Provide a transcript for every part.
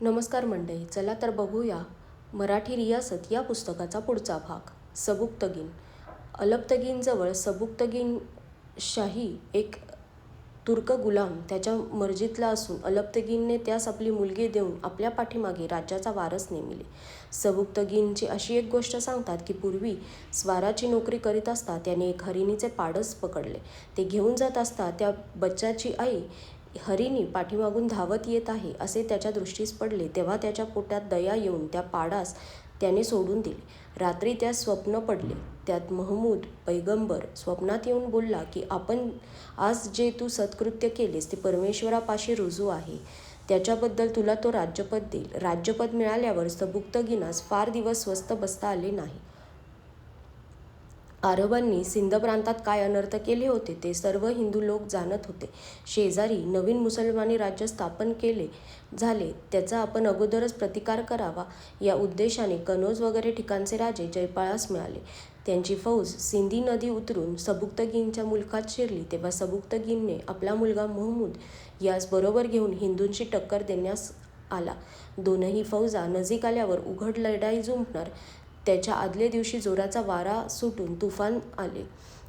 नमस्कार मंडळी, चला तर बघूया मराठी रियासत या पुस्तकाचा पुढचा भाग. सबुक्तगीन. अलबतगीनजवळ सबुक्तगीन शाही एक तुर्क गुलाम त्याच्या मर्जीतला असून अलबतगीनने त्यास आपली मुलगी देऊन आपल्या पाठीमागे राज्याचा वारस नेमिले. सबुक्तगीनची अशी एक गोष्ट सांगतात की पूर्वी स्वाराची नोकरी करीत असता त्याने एक हरिणीचे पाडस पकडले. ते घेऊन जात असता त्या बच्चाची आई हरिणी पाठीमागून धावत येत आहे असे त्याच्या दृष्टीस पडले. तेव्हा त्याच्या पोटात दया येऊन त्या पाडास त्याने सोडून दिले. रात्री त्यास स्वप्न पडले. त्यात महमूद पैगंबर स्वप्नात येऊन बोलला की आपण आज जे तू सत्कृत्य केलेस ते परमेश्वरापाशी रुजू आहे. त्याच्याबद्दल तुला तो राज्यपद देईल. राज्यपद मिळाल्यावर सबुक्तगीनास फार दिवस स्वस्थ बसता आले नाही. अरबांनी सिंध प्रांतात काय अनर्थ केले होते ते सर्व हिंदू लोक जाणत होते. शेजारी नवीन मुसलमानी राज्य स्थापन केले झाले त्याचा आपण अगोदरच प्रतिकार करावा या उद्देशाने कनौज वगैरे ठिकाणचे राजे जयपाळास मिळाले. त्यांची फौज सिंधी नदी उतरून सबुक्तगीनच्या मुलखात शिरली तेव्हा सबुक्तगीनने आपला मुलगा महमूद यास बरोबर घेऊन हिंदूंशी टक्कर देण्यास आला. दोनही फौजा नजीक आल्यावर उघड लढाई जुंपणार त्याच्या आदले दिवशी जोराचा वारा सुटून तुफान आले.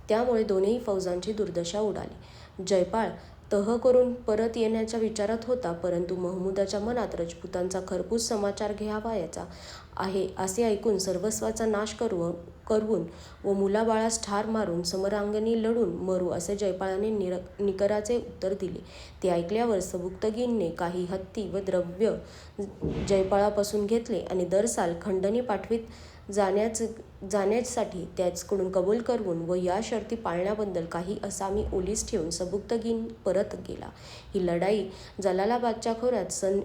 त्यामुळे दोन्ही फौजांची दुर्दशा उडाली. जयपाळ तह करून परत येण्याच्या विचारात होता, परंतु महमूदाच्या मनात राजपुतांचा खरपूस समाचार घ्यावायचा आहे असे ऐकून सर्वस्वाचा नाश करवून व मुलाबाळास ठार मारून समरांगणी लढून मरू असे जयपाळाने निकराचे उत्तर दिले. ते ऐकल्यावर सबुक्तगीनने काही हत्ती व द्रव्य जयपाळापासून घेतले आणि दर साल खंडणी पाठवीत जाण्यासाठी त्याचकडून कबूल करवून व या शर्ती पाळण्याबद्दल काही असामी ओलीस ठेवून सबुक्तगीन परत गेला. ही लढाई जलालाबादच्या खोऱ्यात सन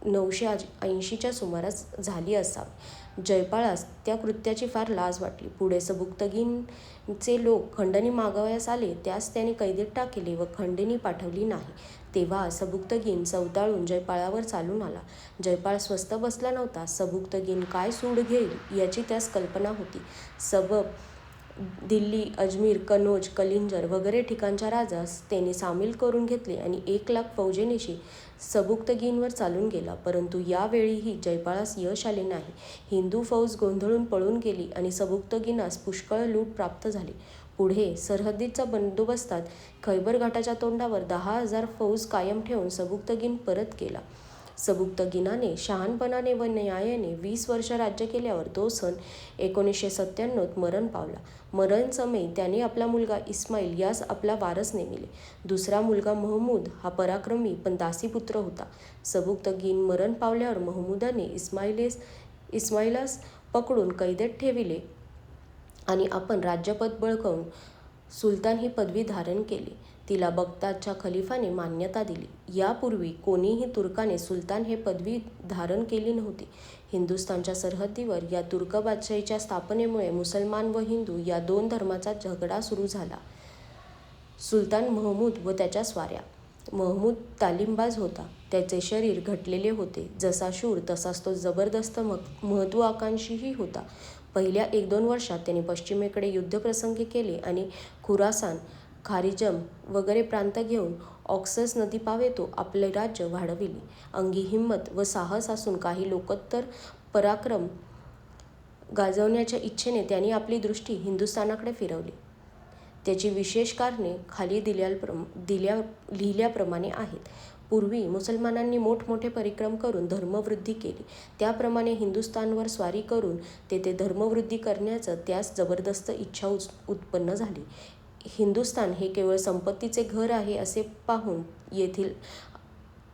980च्या सुमारास झाली असावी. जयपाळास त्या कृत्याची फार लाज वाटली. पुढे सबुक्तगीनचे लोक खंडणी मागावयास आले त्यास त्याने कैदेत टाकले व खंडणी पाठवली नाही. तेव्हा सबुक्तगीन चवताळून जयपाळावर चालून आला. जयपाळ स्वस्थ बसला नव्हता. सबुक्तगीन काय सूड घेईल याची त्यास कल्पना होती. सबब, दिल्ली, अजमेर, कनौज, कलिंजर वगैरे ठिकाणच्या राजास त्याने सामील करून घेतले आणि 1,00,000 फौजेनिशी सबुक्तगीनवर चालून गेला. परंतु या वेळीही जयपाळास यश आले नाही. हिंदू फौज गोंधळून पळून गेली आणि सबुक्तगीनास पुष्कळ लूट प्राप्त झाली. पुढे सरहद्दीच्या बंदोबस्तात खैबर घाटाच्या तोंडावर 10,000 फौज कायम ठेवून सबुक्तगीन परत गेला. सबुक्तगीनाने शहाणपणाने व न्यायाने 20 वर्ष राज्य केल्यावर तो सन 1997त मरण पावला. मरणसमयी त्याने आपला मुलगा इस्माईल यास आपला वारस नेमिले. दुसरा मुलगा महमूद हा पराक्रमी पण दासीपुत्र होता. सबुक्तगीन मरण पावल्यावर महमूदाने इस्माईलास पकडून कैदेत ठेविले आणि आपण राज्यपद बळकावून सुलतान ही पदवी धारण केली. तिला बगदादच्या खलिफाने मान्यता दिली. यापूर्वी कोणीही तुर्काने सुलतान हे पदवी धारण केली नव्हती. हिंदुस्थानच्या सरहद्दीवर या तुर्क बादशाहीच्या स्थापनेमुळे मुसलमान व हिंदू या दोन धर्माचा झगडा सुरू झाला. सुलतान महमूद व त्याच्या स्वाऱ्या. महमूद तालीमबाज होता. त्याचे शरीर घटलेले होते. जसा शूर तसाच तो जबरदस्त महत्त्वाकांक्षीही होता. पहिल्या 1-2 वर्षात त्याने पश्चिमेकडे युद्धप्रसंगी केले आणि खुरासान, खारिजम वगैरे प्रांत घेऊन ऑक्सस नदीपावेतो आपले राज्य वाढविले. अंगी हिंमत व साहस असून काही लोकोत्तर पराक्रम गाजवण्याच्या इच्छेने त्याने आपली दृष्टी हिंदुस्थानाकडे फिरवली. त्याची विशेष कारणे खाली लिहिल्याप्रमाणे आहेत. पूर्वी मुसलमानांनी मोठमोठे परिक्रम करून धर्मवृद्धी केली. त्याप्रमाणे हिंदुस्थानवर स्वारी करून तेथे धर्मवृद्धी करण्याचं त्यास जबरदस्त इच्छा उत्पन्न झाली. हिंदुस्थान हे केवळ संपत्तीचे घर आहे असे पाहून येथील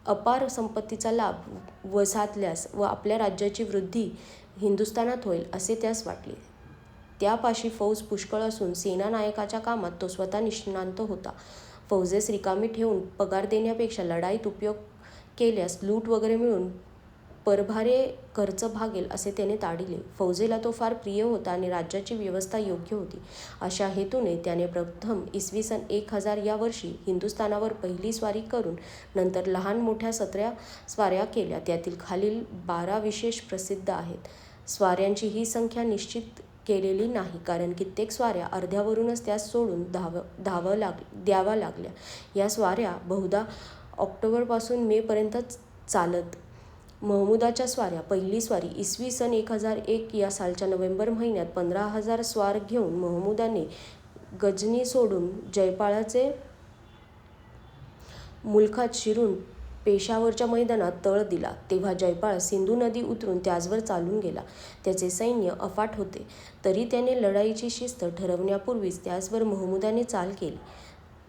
अपार संपत्तीचा लाभ साधल्यास व आपल्या राज्याची वृद्धी हिंदुस्थानात होईल असे त्यास वाटले. त्यापाशी फौज पुष्कळ असून सेनानायकाच्या कामात तो स्वतः निष्णात होता. फौजेस रिकामी ठेवून पगार देण्यापेक्षा लढाईत उपयोग केल्यास लूट वगैरे मिळून परभारे खर्च भागेल असे त्याने ताडिले. फौजेला तो फार प्रिय होता आणि राज्याची व्यवस्था योग्य होती. अशा हेतूने त्याने प्रथम इसवी सन 1000 या वर्षी हिंदुस्थानावर पहिली स्वारी करून नंतर लहान मोठ्या 17 स्वाऱ्या केल्या. त्यातील खालील 12 विशेष प्रसिद्ध आहेत. स्वाऱ्यांची ही संख्या निश्चित केलेली नाही, कारण कित्येक स्वाऱ्या अर्ध्यावरूनच त्यास सोडून द्यावा लागल्या. या स्वाऱ्या बहुधा ऑक्टोबरपासून मेपर्यंत चालत. महमूदाच्या स्वाऱ्या. पहिली स्वारी इसवी सन 1001 या सालच्या नोव्हेंबर महिन्यात 15,000 स्वार घेऊन महमूदाने गजनी सोडून जयपाळाचे मुलखात शिरून पेशावरच्या मैदानात तळ दिला. तेव्हा जयपाळ सिंधू नदी उतरून त्याचवर चालून गेला. त्याचे सैन्य अफाट होते, तरी त्याने लढाईची शिस्त ठरवण्यापूर्वीच त्याचवर महमूदाने चाल केली.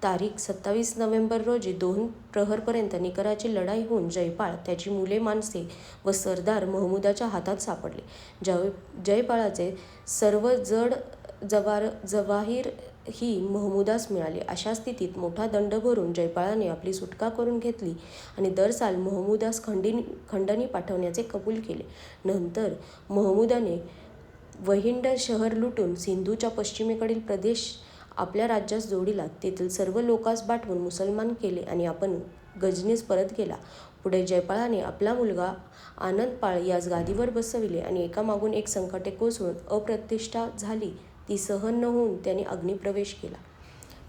तारीख 27 नोव्हेंबर रोजी 2 प्रहरपर्यंत निकराची लढाई होऊन जयपाळ, त्याची मुले, माणसे व सरदार महमूदाच्या हातात सापडले. जयपाळाचे सर्व जड जवाहीर ही महमूदास मिळाली. अशा स्थितीत मोठा दंड भरून जयपाळाने आपली सुटका करून घेतली आणि दर साल महमूदास खंडणी पाठवण्याचे कबूल केले. नंतर महमूदाने वहिंड शहर लुटून सिंधूच्या पश्चिमेकडील प्रदेश आपल्या राज्यास जोडिला. तेथील सर्व लोकांस बाटवून मुसलमान केले आणि आपण गजनीस परत गेला. पुढे जयपाळाने आपला मुलगा आनंदपाळ यास गादीवर बसविले आणि एकामागून एक संकटे कोसळून अप्रतिष्ठा झाली ती सहन न होऊन त्याने अग्निप्रवेश केला.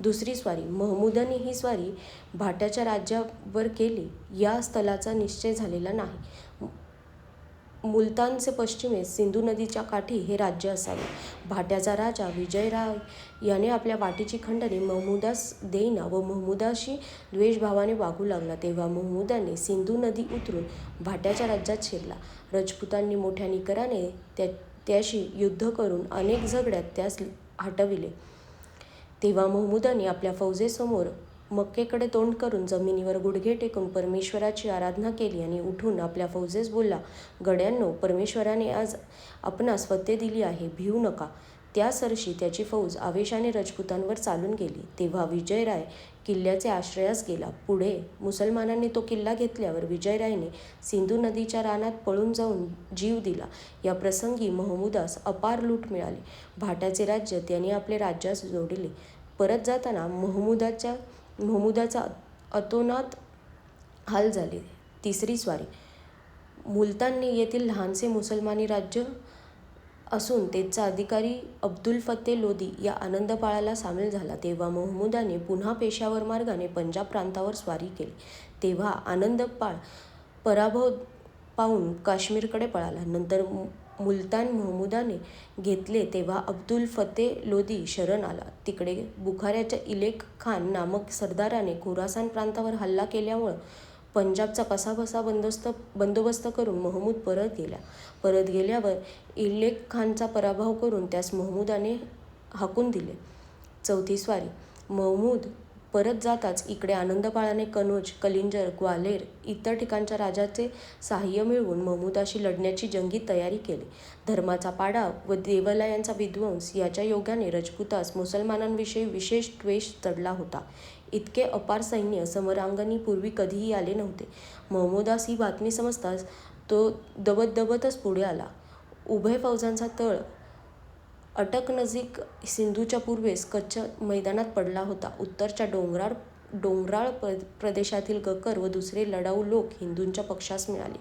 दुसरी स्वारी. महमूदाने ही स्वारी भाट्याच्या राज्यावर केली. या स्थलाचा निश्चय झालेला नाही. मुलतानचे पश्चिमेस सिंधू नदीच्या काठी हे राज्य असावे. भाट्याचा राजा विजयराय याने आपल्या वाटीची खंडणी महमूदास देईना व महमूदाशी द्वेषभावाने वागू लागला. तेव्हा महमूदाने सिंधू नदी उतरून भाट्याच्या राज्यात शिरला. राजपुतांनी मोठ्या निकराने त्याशी युद्ध करून अनेक झगड्यात त्यास हटविले. तेव्हा महमूदाने आपल्या फौजेसमोर मक्केकडे तोंड करून जमिनीवर गुडघे टेकून परमेश्वराची आराधना केली आणि उठून आपल्या फौजेस बोलला, गड्यांनो, परमेश्वराने आज आपणास फत्ते दिली आहे, भिवू नका. त्या सरशी त्याची फौज आवेशाने राजपुतांवर चालून गेली. तेव्हा विजयराय किल्ल्याचे आश्रयास गेला. पुढे मुसलमानांनी तो किल्ला घेतल्यावर विजयरायने सिंधू नदीच्या रानात पळून जाऊन जीव दिला. या प्रसंगी महमूदास अपार लूट मिळाली. भाट्याचे राज्य त्याने आपले राज्यास जोडले. परत जाताना महमूदाचा अतोनात हाल झाले. तिसरी स्वारी. मुलतान येथील लहानसे मुसलमानी राज्य असून तेथचा अधिकारी अब्दुल फत्ते लोदी या आनंदपाळाला सामील झाला. तेव्हा महमूदाने पुन्हा पेशावर मार्गाने पंजाब प्रांतावर स्वारी केली. तेव्हा आनंदपाळ पराभव पाहून काश्मीरकडे पळाला. नंतर मुलतान महमूदाने घेतले तेव्हा अब्दुल फत्ते लोदी शरण आला. तिकडे बुखाऱ्याच्या इलेक खान नामक सरदाराने खोरासान प्रांतावर हल्ला केल्यामुळे पंजाबचा कसाबसा बंदोबस्त करून महमूद परत गेल्यावर इलेक खानचा पराभव करून त्यास महमूदाने हाकून दिले. चौथी स्वारी. महमूद परत जाताच इकडे आनंदपाळाने कनौज, कलिंजर, ग्वाल्हेर इतर ठिकाणच्या राजाचे साहाय्य मिळवून महमूदाशी लढण्याची जंगी तयारी केली. धर्माचा पाडा व देवालयांचा विध्वंस याच्या योगाने राजपुतास मुसलमानांविषयी विशेष द्वेष चढला होता. इतके अपार सैन्य समरांगणी पूर्वी कधीही आले नव्हते. महमूदास ही बातमी समजताच तो दबतच पुढे आला. उभय फौजांचा तळ अटकनजीक सिंधूच्या पूर्वेस कच्छ मैदानात पडला होता. उत्तरच्या डोंगराळ प्रदेशातील गकर व दुसरे लढाऊ लोक हिंदूंच्या पक्षास मिळाले.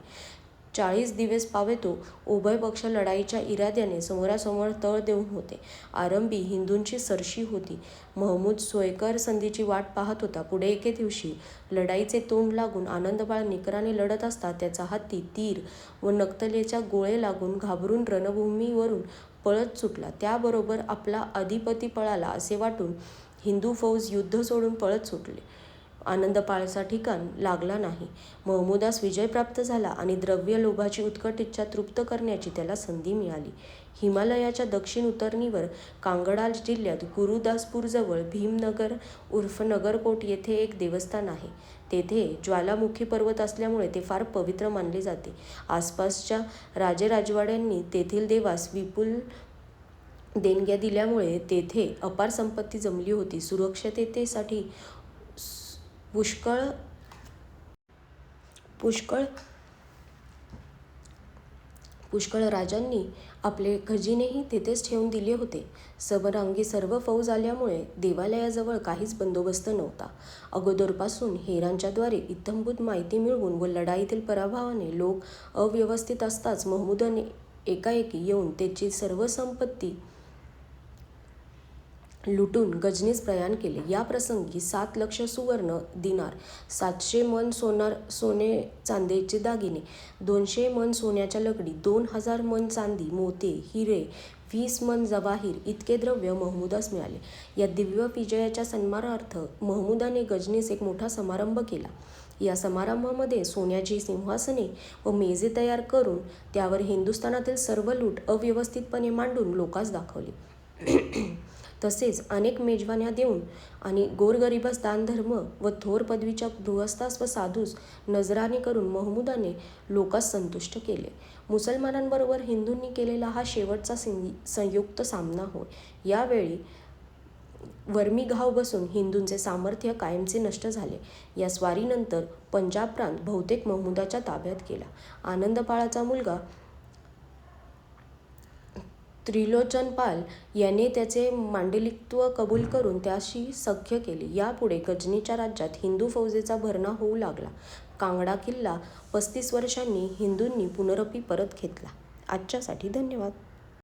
40 दिवस पावेतो उभय पक्ष लढाईच्या इराद्याने समोरासमोर तळ देऊन होते. आरंभी हिंदूंची सरशी होती. महमूद सोयकर संधीची वाट पाहत होता. पुढे एके दिवशी लढाईचे तोंड लागून आनंदपाळ निकराने लढत असता त्याचा हत्ती तीर व नक्तलेच्या गोळे लागून घाबरून रणभूमीवरून पळत सुटला. त्याबरोबर आपला अधिपती पळाला असे वाटून हिंदू फौज युद्ध सोडून पळत सुटले. आनंदपाळचा ठिकाण लागला नाही. महमूदास विजय प्राप्त झाला आणि द्रव्य लोभाची उत्कट इच्छा तृप्त करण्याची त्याला संधी मिळाली. हिमालयाच्या दक्षिण उतरणीवर कांगडा जिल्ह्यात गुरुदासपूरजवळ भीमनगर उर्फ नगरकोट येथे एक देवस्थान आहे. तेथे ज्वालामुखी पर्वत असल्यामुळे ते फार पवित्र मानले जाते. आसपासच्या राजेराजवाड्यांनी तेथील देवास विपुल देणग्या दिल्यामुळे तेथे अपार संपत्ती जमली होती. सुरक्षिततेसाठी पुष्कळ राजांनी आपले खजिनेही तेथेच ठेवून दिले होते. समरांगी सर्व फौज आल्यामुळे देवालयाजवळ काहीच बंदोबस्त नव्हता. अगोदरपासून हेरांच्याद्वारे इत्थंभूत माहिती मिळवून व लढाईतील पराभवाने लोक अव्यवस्थित असताच महमूदाने एकाएकी येऊन तेथील सर्व संपत्ती लुटून गजनीस प्रयाण केले. या प्रसंगी 7 लक्ष सुवर्ण दिनार, 700 मन सोने चांदीचे दागिने, 200 मन सोन्याच्या लगडी, 2000 मन चांदी, मोती, हिरे, 20 मन जवाहीर इतके द्रव्य महमूदास मिळाले. या दिव्य विजयाच्या सन्मानार्थ महमूदाने गजनीस एक मोठा समारंभ केला. या समारंभामध्ये सोन्याची सिंहासने व मेजे तयार करून त्यावर हिंदुस्थानातील सर्व लूट अव्यवस्थितपणे मांडून लोकांस दाखवली. तसेच अनेक मेजवान्या देऊन आणि गोरगरिबास दानधर्म व थोर पदवीच्या गृहस्थास व साधूस नजराणे करून महमूदाने लोकांस संतुष्ट केले. मुसलमानांबरोबर हिंदूंनी केलेला हा शेवटचा संयुक्त सामना होय. यावेळी वर्मी घाव बसून हिंदूंचे सामर्थ्य कायमचे नष्ट झाले. या स्वारीनंतर पंजाब प्रांत बहुतेक महमूदाच्या ताब्यात गेला. आनंदपाळाचा मुलगा त्रिलोचनपाल याने त्याचे मांडलिकत्व कबूल करून त्याशी सख्य केले. यापुढे गजनीच्या राज्यात हिंदू फौजेचा भरणा होऊ लागला. कांगडा किल्ला 35 वर्षांनी हिंदूंनी पुनरपी परत घेतला. आजच्यासाठी धन्यवाद.